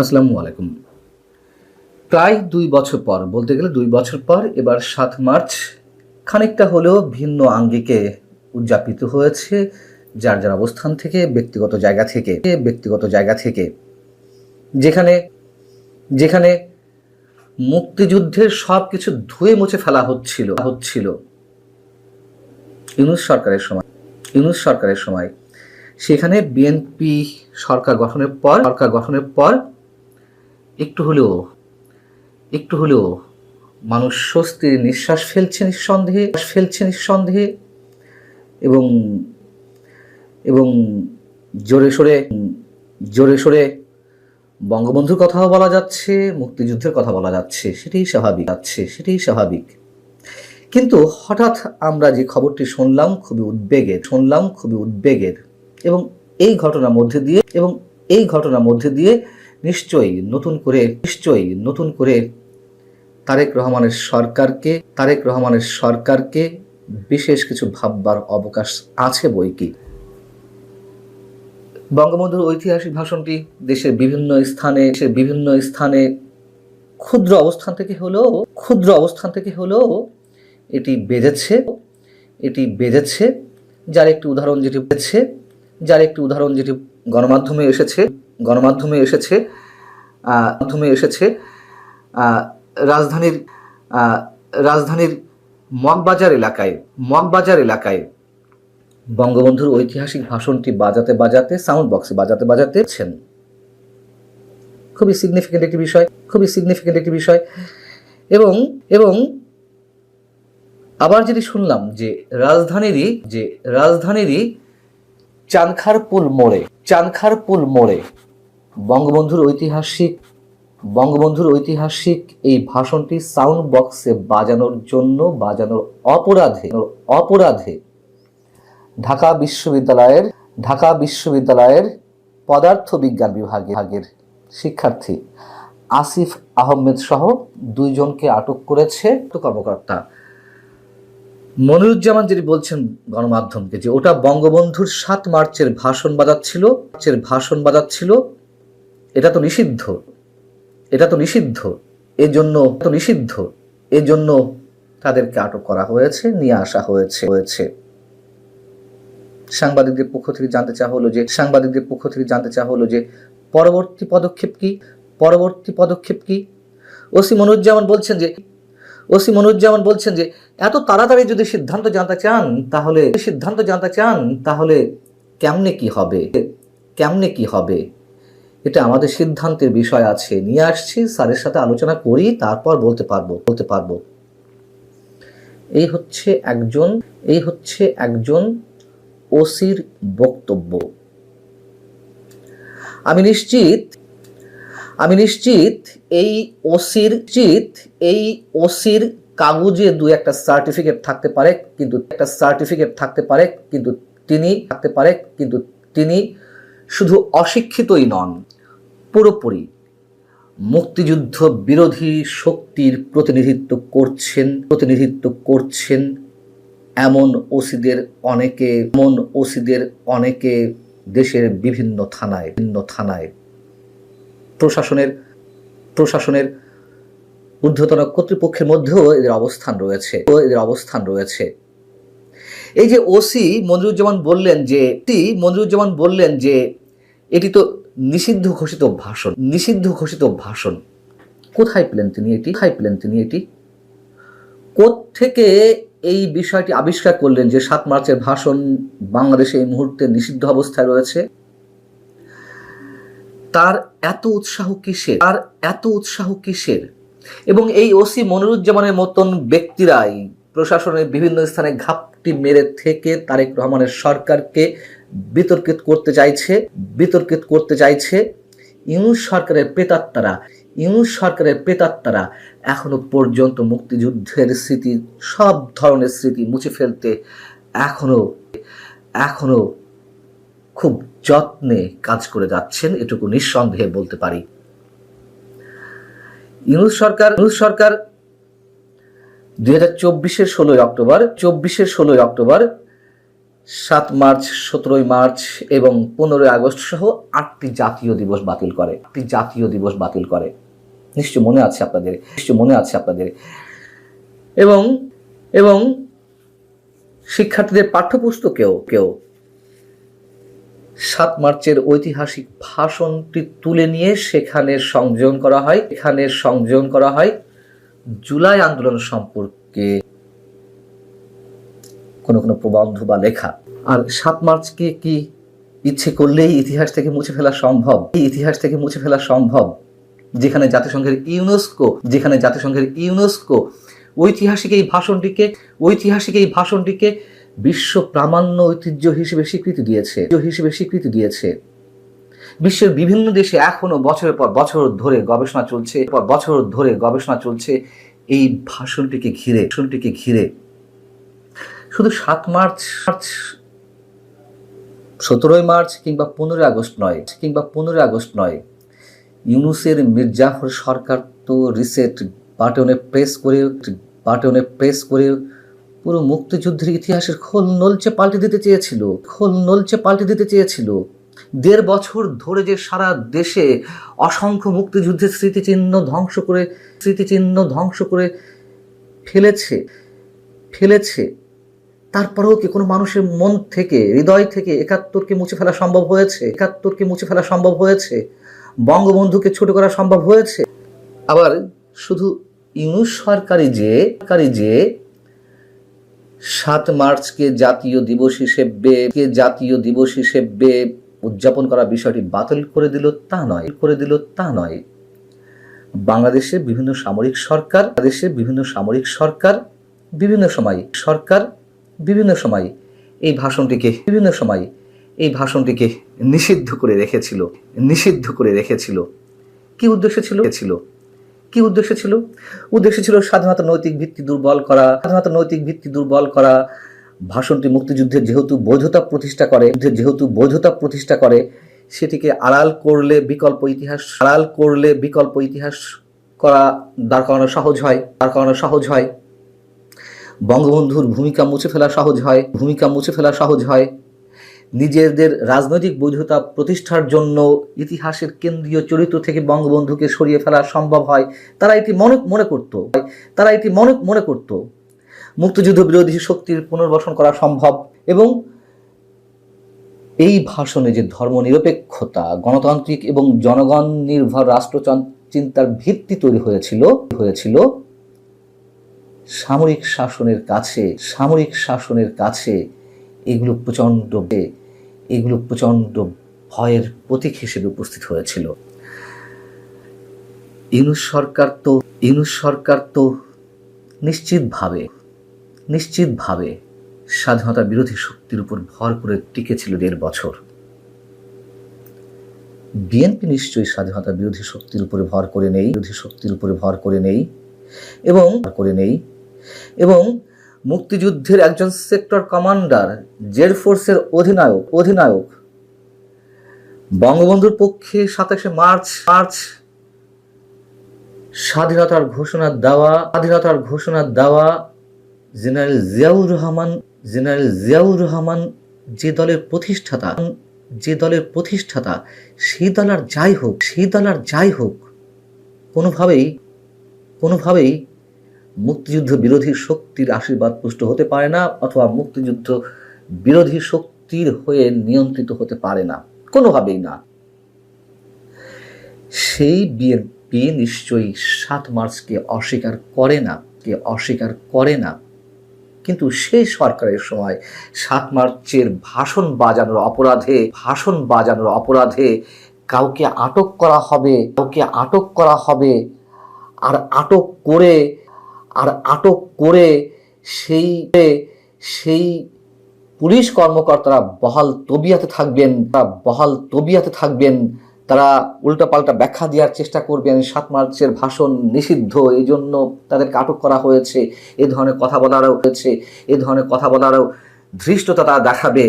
আসসালামু আলাইকুম। প্রায় ২ বছর পর, বলতে গেলে ২ বছর পর এবার ৭ মার্চ খানিকটা হলেও ভিন্ন আঙ্গিকে উদযাপিত হয়েছে যার, যার অবস্থান থেকে, ব্যক্তিগত জায়গা থেকে। যেখানে যেখানে মুক্তিযুদ্ধের সবকিছু ধুয়ে মুছে ফেলা হচ্ছিল ইউনূস সরকারের সময়। সেখানে বিএনপি সরকার গঠনের পর একটু হলেও মানুষ স্বস্তির নিঃশ্বাস ফেলছে নিঃসন্দেহে এবং এবং জোরে সোরে বঙ্গবন্ধুর কথাও বলা যাচ্ছে, মুক্তিযুদ্ধের কথা বলা যাচ্ছে, সেটাই স্বাভাবিক। কিন্তু হঠাৎ আমরা যে খবরটি শুনলাম খুবই উদ্বেগের এবং এই ঘটনার মধ্যে দিয়ে নিশ্চয়ই নতুন করে তারেক রহমানের সরকারকে বিশেষ কিছু ভাববার অবকাশ আছে বইকি। বঙ্গবন্ধুর ঐতিহাসিক ভাষণটি দেশের বিভিন্ন স্থানে ক্ষুদ্র অবস্থান থেকে হলেও এটি বেজেছে। যার একটি উদাহরণ যেটি গণমাধ্যমে এসেছে রাজধানীর মগবাজার এলাকায় বঙ্গবন্ধুর ঐতিহাসিক ভাষণটি বাজাতে সাউন্ড বক্সে বাজাতেছেন। খুবই সিগনিফিকেন্ট একটি বিষয়। এবং আবার যেটি শুনলাম যে রাজধানীরই চানখারপুল মোড়ে বঙ্গবন্ধুর ঐতিহাসিক এই ভাষণটি সাউন্ড বক্সে বাজানোর অপরাধে ঢাকা বিশ্ববিদ্যালয়ের পদার্থ বিজ্ঞান বিভাগের শিক্ষার্থী আসিফ আহমেদ সহ 2 জনকে আটক করেছে কর্মকর্তা। মনিরুজ্জামান যেটি বলছেন গণমাধ্যমকে যে ওটা বঙ্গবন্ধুর 7 মার্চের ভাষণ বাজাচ্ছিল, এটা তো নিষিদ্ধ, এজন্য তাদেরকে আটক করা হয়েছে, নিয়ে আসা হয়েছে। সাংবাদিকদের পক্ষ থেকে জানতে চাওয়া হলো যে পরবর্তী পদক্ষেপ কি। ওসি মনিরুজ্জামান বলছেন যে এত তাড়াতাড়ি যদি সিদ্ধান্ত জানতে চান তাহলে কেমনে কি হবে, এটা আমাদের সিদ্ধান্তের বিষয় আছে, নিয়ে আসছি, স্যারের সাথে আলোচনা করি, তারপর বলতে পারবো। এই হচ্ছে একজন ওসির বক্তব্য। আমি নিশ্চিত এই ওসির কাগজে 2-1টা সার্টিফিকেট থাকতে পারে, কিন্তু তিনি শুধু অশিক্ষিতই নন, পুরোপুরি মুক্তিযুদ্ধ বিরোধী শক্তির প্রতিনিধিত্ব করছেন এমন অনেকে দেশের বিভিন্ন থানায় প্রশাসনের ঊর্ধ্বতন কর্তৃপক্ষের মধ্যেও এদের অবস্থান রয়েছে। এই যে ওসি মনিরুজ্জামান বললেন যে এটি তো নিষিদ্ধ ঘোষিত ভাষণ। কোথায় পেলেন তিনি এটি? কোত্থেকে এই বিষয়টি আবিষ্কার করলেন যে 7 মার্চের ভাষণ বাংলাদেশে এই মুহূর্তে নিষিদ্ধ অবস্থায় রয়েছে? তার এত উৎসাহ কিসের? এবং এই ওসি মনিরুজ্জামানের মতন ব্যক্তিরাই প্রশাসনের বিভিন্ন স্থানে ঘাপটি মেরে থেকে তারেক রহমানের সরকারকে বিতর্কিত করতে চাইছে। ইউনূস সরকারের প্রেতাত্মারা এখনো পর্যন্ত মুক্তিযুদ্ধের স্মৃতি, সব ধরনের স্মৃতি মুছে ফেলতে এখনো খুব যত্নে কাজ করে যাচ্ছেন, এটুকু নিঃসন্দেহে বলতে পারি। ইউনূস সরকার 2024-এর 16 অক্টোবর 7 মার্চ, 17 মার্চ এবং 15 আগস্ট সহ 8টি জাতীয় দিবস বাতিল করে। নিশ্চয় মনে আছে আপনাদের। এবং শিক্ষার্থীদের পাঠ্যপুস্তকেও 7 মার্চের ঐতিহাসিক ভাষণটি তুলে নিয়ে সেখানে সংযোজন করা হয় জুলাই আন্দোলন সম্পর্কে কোনো প্রবন্ধ বা লেখা। আর 7 মার্চকে কি ইচ্ছে করলেই ইতিহাস থেকে মুছে ফেলা সম্ভব? যেখানে জাতিসংঘের ইউনেস্কো ঐতিহাসিক এই ভাষণটিকে বিশ্ব প্রামাণ্য ঐতিহ্য হিসেবে স্বীকৃতি দিয়েছে। বিশ্বের বিভিন্ন দেশে এখনো বছরের পর বছর ধরে গবেষণা চলছে এই ভাষণটিকে ঘিরে। শুধু 7 মার্চ, 17 মার্চ কিংবা 15 আগস্ট নয়, ইউনূসের মির্জাফর সরকার তো রিসেট বাটনে প্রেস করে পুরো মুক্তিযুদ্ধের ইতিহাসের খোল নলচে পাল্টে দিতে চেয়েছিল। 1.5 বছর ধরে যে সারা দেশে অসংখ্য মুক্তিযুদ্ধের স্মৃতিচিহ্ন ধ্বংস করে ফেলেছে। তারপরেও কি কোনো মানুষের মন থেকে, হৃদয় থেকে 71কে মুছে ফেলা সম্ভব হয়েছে? বঙ্গবন্ধুকে ছোট করা সম্ভব হয়েছে? আবার শুধু ইউনূস সরকারই যে 7 মার্চকে জাতীয় দিবস হিসেবে উদযাপন করার বিষয়টি বাতিল করে দিল তা নয়। বাংলাদেশের বিভিন্ন সামরিক সরকার বিভিন্ন সময় এই ভাষণটিকে নিষিদ্ধ করে রেখেছিল। কি উদ্দেশ্য ছিল? উদ্দেশ্য ছিল স্বাধীনতার নৈতিক ভিত্তি দুর্বল করা। ভাষণটি মুক্তিযুদ্ধের যেহেতু বৈধতা প্রতিষ্ঠা করে সেটিকে আড়াল করলে বিকল্প ইতিহাস দাঁড় করানো সহজ হয়। বঙ্গবন্ধুর ভূমিকা মুছে ফেলা সহজ হয়। নিজেদের রাজনৈতিক বৈধতা প্রতিষ্ঠার জন্য ইতিহাসের কেন্দ্রীয় চরিত্র থেকে বঙ্গবন্ধুকে সরিয়ে ফেলা সম্ভব হয়। তারা এটি মনে করত মুক্তিযুদ্ধ বিরোধী শক্তির পুনর্বাসন করা সম্ভব। এবং এই ভাষণে যে ধর্মনিরপেক্ষতা, গণতান্ত্রিক এবং জনগণ নির্ভর রাষ্ট্র চিন্তার ভিত্তি তৈরি হয়েছিল, সামরিক শাসনের কাছে এগুলো প্রচন্ড ভয়ের প্রতীক হিসেবে উপস্থিত হয়েছিল। ইউনূস সরকার তো নিশ্চিতভাবে স্বাধীনতা বিরোধী শক্তির উপর ভর করে টিকেছিল 1.5 বছর। বিএনপি নিশ্চয়ই স্বাধীনতা বিরোধী শক্তির উপরে ভর করে নেই এবং মুক্তিযুদ্ধের একজন সেক্টর কমান্ডার, জেড ফোর্সের অধিনায়ক বঙ্গবন্ধুর পক্ষে 27 মার্চ স্বাধীনতার ঘোষণা দেওয়া জেনারেল জিয়াউর রহমান যে দলের প্রতিষ্ঠাতা সেই দল আর যাই হোক কোনোভাবেই মুক্তিযুদ্ধ বিরোধী শক্তির আশীর্বাদ পুষ্ট হতে পারে না, অথবা মুক্তিযুদ্ধ বিরোধী শক্তির হয়ে নিয়ন্ত্রিত হতে পারে না, কোনোভাবেই না। সেই বিএনপি নিশ্চয়ই 7 মার্চকে অস্বীকার করে না। কিন্তু সেই সরকারের সময় 7 মার্চের ভাষণ বাজানোর অপরাধে কাউকে আটক করা হবে আর আটক করে সেই পুলিশ কর্মকর্তারা বহাল তবিয়াতে থাকবেন। তারা উল্টাপাল্টা ব্যাখ্যা দেওয়ার চেষ্টা করবেন, 7 মার্চের ভাষণ নিষিদ্ধ, এই জন্য তাদেরকে আটক করা হয়েছে। এ ধরনের কথা বলারও ধৃষ্টতা তারা দেখাবে।